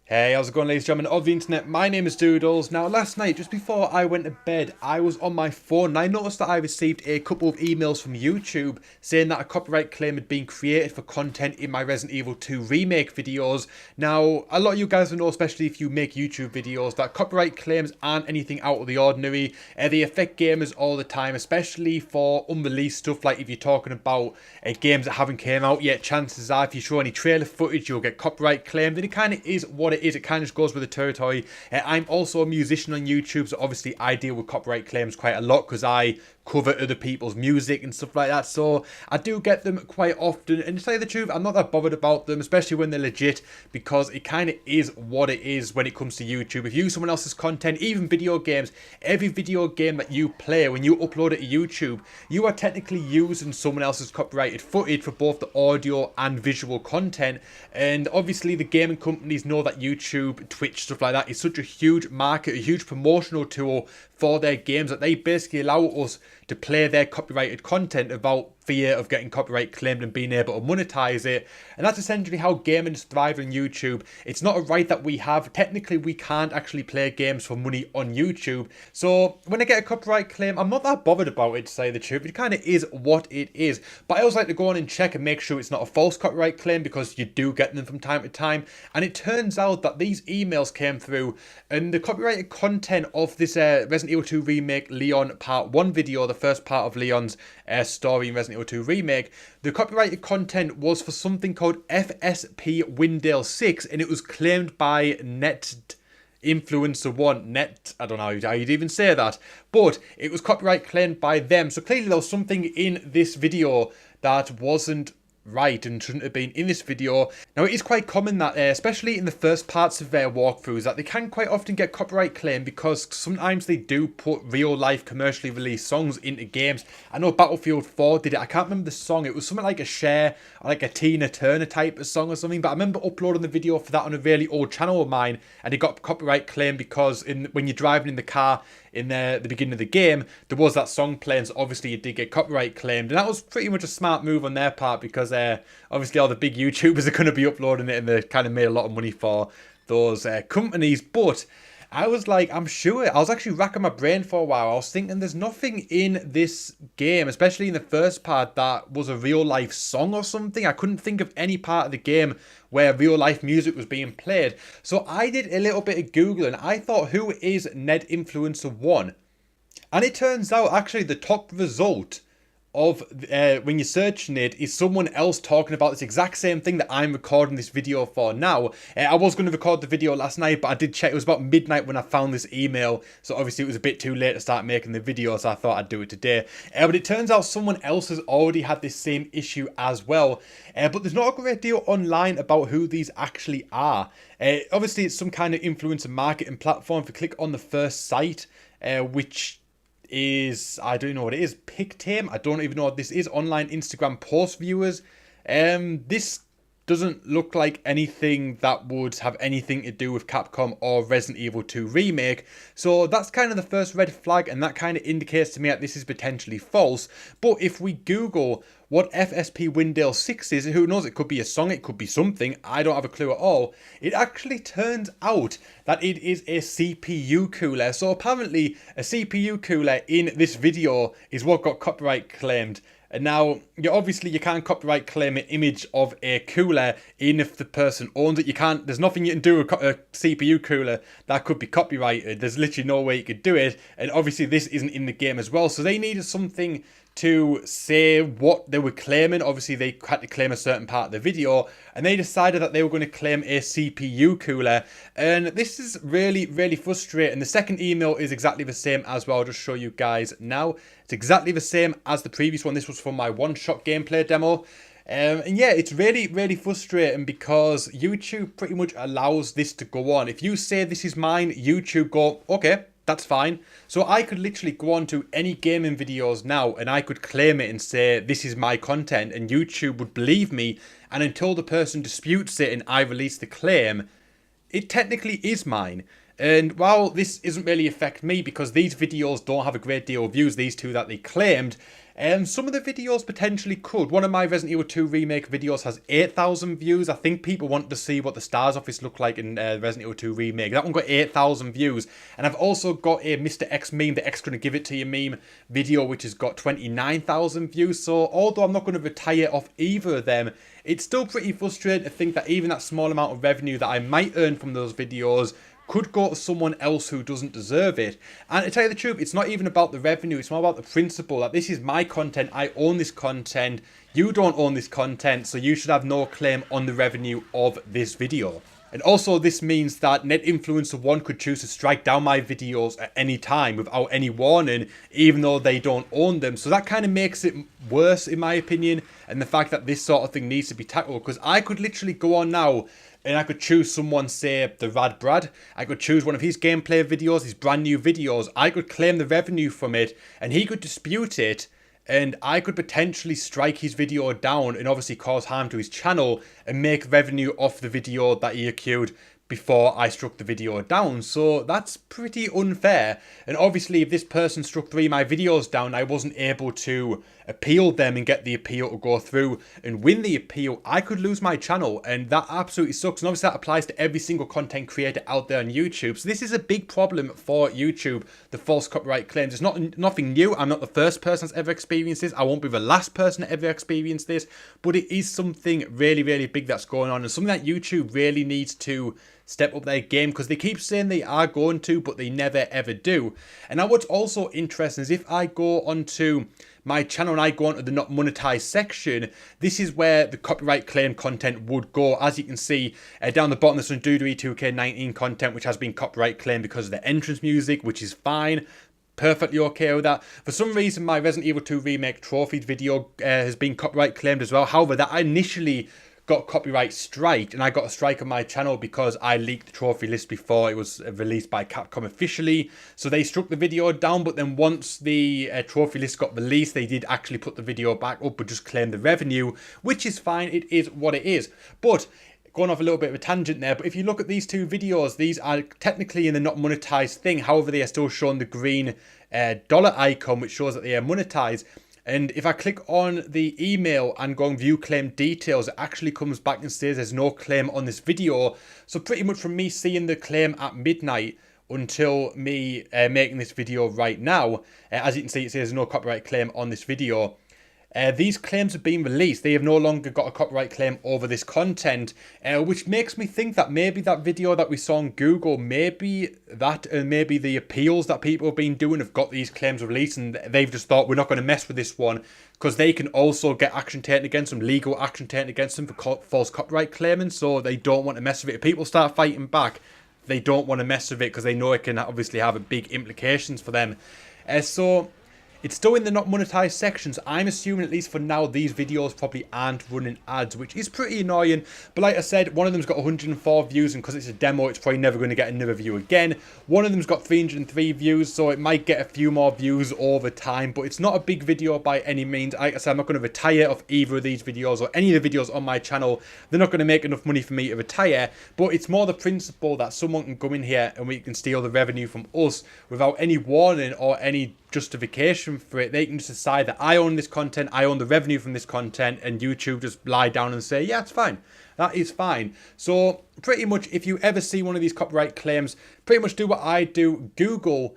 Hey, how's it going, ladies and gentlemen of the internet? My name is Doodles. Now, last night, just before I went to bed, I was on my phone and I noticed that I received a couple of emails from YouTube saying that a copyright claim had been created for content in my Resident Evil 2 remake videos. Now, a lot of you guys will know, especially if you make YouTube videos, that copyright claims aren't anything out of the ordinary. They affect gamers all the time, especially for unreleased stuff. Like if you're talking about games that haven't came out yet, chances are if you show any trailer footage, you'll get copyright claimed. And it kind of is what it is. It kind of just goes with the territory. I'm also a musician on YouTube, so obviously I deal with copyright claims quite a lot because I cover other people's music and stuff like that, so I do get them quite often. And to tell you the truth, I'm not that bothered about them, especially when they're legit, because it kind of is what it is when it comes to YouTube. If you use someone else's content, even video games, every video game that you play, when you upload it to YouTube, you are technically using someone else's copyrighted footage for both the audio and visual content. And obviously the gaming companies know that YouTube, Twitch, stuff like that is such a huge market, a huge promotional tool for their games, that they basically allow us to play their copyrighted content without fear of getting copyright claimed and being able to monetize it. And that's essentially how gaming thrives on YouTube. It's not a right that we have. Technically, we can't actually play games for money on YouTube. So when I get a copyright claim, I'm not that bothered about it, to say the truth. It kind of is what it is. But I always like to go on and check and make sure it's not a false copyright claim, because you do get them from time to time. And it turns out that these emails came through, and the copyrighted content of this Resident Evil 2 Remake Leon Part 1 video, the first part of Leon's story in Resident Evil 2 Remake, the copyrighted content was for something called FSP Windale 6, and it was claimed by I don't know how you'd even say that, but it was copyright claimed by them. So clearly there was something in this video that wasn't right and shouldn't have been in this video. Now, it is quite common that, especially in the first parts of their walkthroughs, that they can quite often get copyright claim because sometimes they do put real life commercially released songs into games. I know Battlefield 4 did it. I can't remember the song. It was something like a Cher or like a Tina Turner type of song or something, but I remember uploading the video for that on a really old channel of mine, and it got copyright claim because when you're driving in the car in the beginning of the game, there was that song playing, so obviously it did get copyright claimed. And that was pretty much a smart move on their part, because obviously all the big YouTubers are going to be uploading it, and they kind of made a lot of money for those companies. But I was like, I'm sure. I was actually racking my brain for a while. I was thinking there's nothing in this game, especially in the first part, that was a real life song or something. I couldn't think of any part of the game where real life music was being played. So I did a little bit of Googling. I thought, who is Ned Influencer 1? And it turns out actually the top result of when you're searching it is someone else talking about this exact same thing that I'm recording this video for now. I was going to record the video last night, but I did check. It was about midnight when I found this email, so obviously it was a bit too late to start making the video, so I thought I'd do it today. But it turns out someone else has already had this same issue as well. But there's not a great deal online about who these actually are. Obviously it's some kind of influencer marketing platform. If you click on the first site, which is, I don't know what it is, Pictame, I don't even know what this is, online Instagram post viewers. This doesn't look like anything that would have anything to do with Capcom or Resident Evil 2 Remake. So that's kind of the first red flag, and that kind of indicates to me that this is potentially false. But if we Google what FSP Windale 6 is, who knows, it could be a song, it could be something, I don't have a clue at all. It actually turns out that it is a CPU cooler. So apparently a CPU cooler in this video is what got copyright claimed. And now, obviously you can't copyright claim an image of a cooler, even if the person owns it. You can't, there's nothing you can do with a CPU cooler that could be copyrighted. There's literally no way you could do it. And obviously this isn't in the game as well. So they needed something to say what they were claiming. Obviously they had to claim a certain part of the video, and they decided that they were going to claim a CPU cooler. And this is really, really frustrating. The second email is exactly the same as well. I'll just show you guys now. It's exactly the same as the previous one. This was from my one-shot gameplay demo. And yeah, it's really, really frustrating because YouTube pretty much allows this to go on. If you say this is mine, YouTube go, okay, that's fine. So I could literally go on to any gaming videos now and I could claim it and say this is my content, and YouTube would believe me. And until the person disputes it and I release the claim, it technically is mine. And while this doesn't really affect me because these videos don't have a great deal of views, these two that they claimed, Some of the videos potentially could. One of my Resident Evil 2 Remake videos has 8,000 views. I think people want to see what the Stars office looked like in Resident Evil 2 Remake. That one got 8,000 views. And I've also got a Mr. X meme, the X gonna give it to you meme video, which has got 29,000 views. So although I'm not going to retire off either of them, it's still pretty frustrating to think that even that small amount of revenue that I might earn from those videos could go to someone else who doesn't deserve it. And to tell you the truth, it's not even about the revenue, it's more about the principle that this is my content, I own this content, you don't own this content, so you should have no claim on the revenue of this video. And also this means that Net Influencer 1 could choose to strike down my videos at any time without any warning, even though they don't own them. So that kind of makes it worse in my opinion, and the fact that this sort of thing needs to be tackled, because I could literally go on now and I could choose someone, say, the Rad Brad. I could choose one of his gameplay videos, his brand new videos. I could claim the revenue from it, and he could dispute it, and I could potentially strike his video down and obviously cause harm to his channel and make revenue off the video that he accrued before I struck the video down. So that's pretty unfair. And obviously if this person struck 3 of my videos down, I wasn't able to appeal them and get the appeal to go through and win the appeal, I could lose my channel, and that absolutely sucks. And obviously that applies to every single content creator out there on YouTube. So this is a big problem for YouTube, the false copyright claims. It's nothing new. I'm not the first person that's ever experienced this. I won't be the last person to ever experience this, but it is something really, really big that's going on, and something that YouTube really needs to step up their game, because they keep saying they are going to, but they never ever do. And now what's also interesting is if I go onto my channel and I go onto the not monetized section, this is where the copyright claim content would go. As you can see down the bottom, there's some Doodly 2K19 content which has been copyright claimed because of the entrance music, which is fine. Perfectly okay with that. For some reason my Resident Evil 2 Remake trophies video has been copyright claimed as well. However, that initially got copyright striked, and I got a strike on my channel because I leaked the trophy list before it was released by Capcom officially. So they struck the video down, but then once the trophy list got released, they did actually put the video back up but just claim the revenue, which is fine. It is what it is. But going off a little bit of a tangent there, but if you look at these 2 videos, these are technically in the not monetized thing. However, they are still showing the green dollar icon, which shows that they are monetized. And if I click on the email and go and view claim details, it actually comes back and says there's no claim on this video. So pretty much from me seeing the claim at midnight until me making this video right now, as you can see, it says no copyright claim on this video. These claims have been released. They have no longer got a copyright claim over this content, which makes me think that maybe that video that we saw on Google, maybe that and maybe the appeals that people have been doing have got these claims released, and they've just thought we're not going to mess with this one because they can also get action taken against them, legal action taken against them for false copyright claiming, so they don't want to mess with it. If people start fighting back, they don't want to mess with it because they know it can obviously have big implications for them. So it's still in the not monetized sections. I'm assuming, at least for now, these videos probably aren't running ads, which is pretty annoying. But like I said, one of them's got 104 views, and because it's a demo, it's probably never going to get another view again. One of them's got 303 views, so it might get a few more views over time, but it's not a big video by any means. Like I said, I'm not going to retire off either of these videos or any of the videos on my channel. They're not going to make enough money for me to retire, but it's more the principle that someone can come in here and we can steal the revenue from us without any warning or any justification for it. They can just decide that I own this content, I own the revenue from this content, and YouTube just lie down and say, yeah, it's fine. That is fine. So pretty much if you ever see one of these copyright claims, pretty much do what I do. Google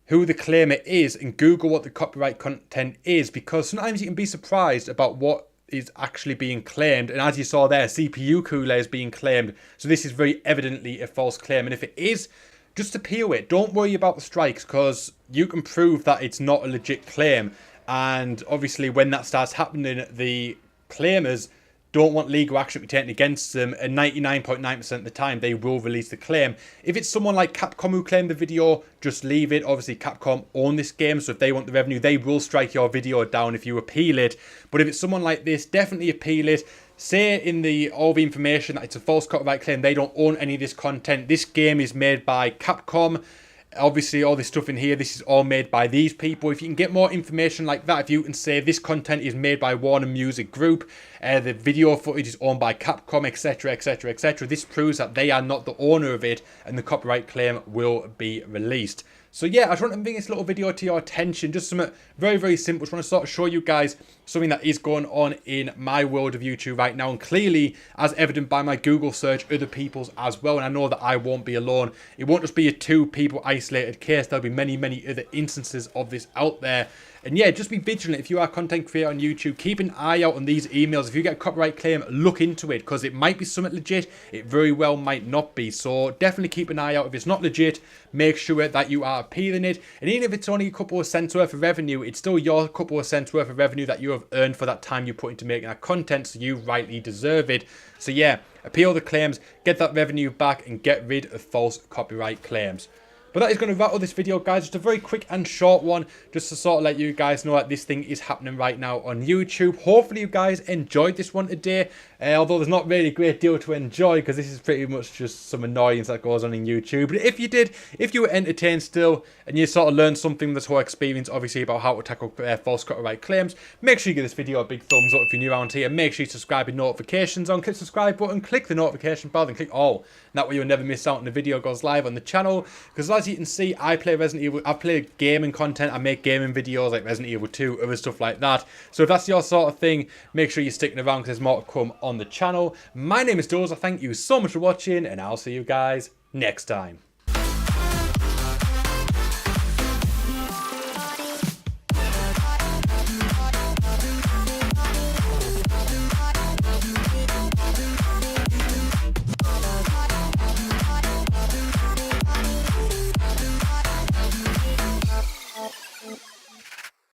who the claimant is and Google what the copyright content is, because sometimes you can be surprised about what is actually being claimed. And as you saw there, CPU cooler is being claimed. So this is very evidently a false claim. And if it is, just appeal it. Don't worry about the strikes, because you can prove that it's not a legit claim. And obviously when that starts happening, the claimers don't want legal action to be taken against them, and 99.9% of the time they will release the claim. If it's someone like Capcom who claimed the video, just leave it. Obviously Capcom own this game, so if they want the revenue, they will strike your video down if you appeal it. But if it's someone like this, definitely appeal it. Say in all the information that it's a false copyright claim, they don't own any of this content. This game is made by Capcom. Obviously all this stuff in here, this is all made by these people. If you can get more information like that, if you can say this content is made by Warner Music Group, the video footage is owned by Capcom, etc, etc, etc, this proves that they are not the owner of it, and the copyright claim will be released. So yeah, I just want to bring this little video to your attention, just something very, very simple. Just want to sort of show you guys something that is going on in my world of YouTube right now, and clearly, as evident by my Google search, other people's as well. And I know that I won't be alone. It won't just be a 2 people isolated case. There'll be many, many other instances of this out there. And yeah, just be vigilant if you are a content creator on YouTube. Keep an eye out on these emails. If you get a copyright claim, look into it, because it might be something legit. It very well might not be. So definitely keep an eye out. If it's not legit, make sure that you are appealing it. And even if it's only a couple of cents worth of revenue, it's still your couple of cents worth of revenue that you have earned for that time you put into making that content, so you rightly deserve it. So yeah, appeal the claims, get that revenue back, and get rid of false copyright claims. But that is going to wrap up this video, guys. Just a very quick and short one, just to sort of let you guys know that this thing is happening right now on YouTube. Hopefully you guys enjoyed this one today, although there's not really a great deal to enjoy, because this is pretty much just some annoyance that goes on in YouTube. But if you did, if you were entertained still, and you sort of learned something from this whole experience, obviously, about how to tackle false copyright claims, make sure you give this video a big thumbs up if you're new around here. Make sure you subscribe with notifications on. Click the subscribe button, click the notification bell, and click all. That way you'll never miss out when the video goes live on the channel. Because as you can see, I play Resident Evil. I play gaming content. I make gaming videos like Resident Evil 2, other stuff like that. So if that's your sort of thing, make sure you're sticking around, because there's more to come on the channel. My name is Doodles. I thank you so much for watching, and I'll see you guys next time.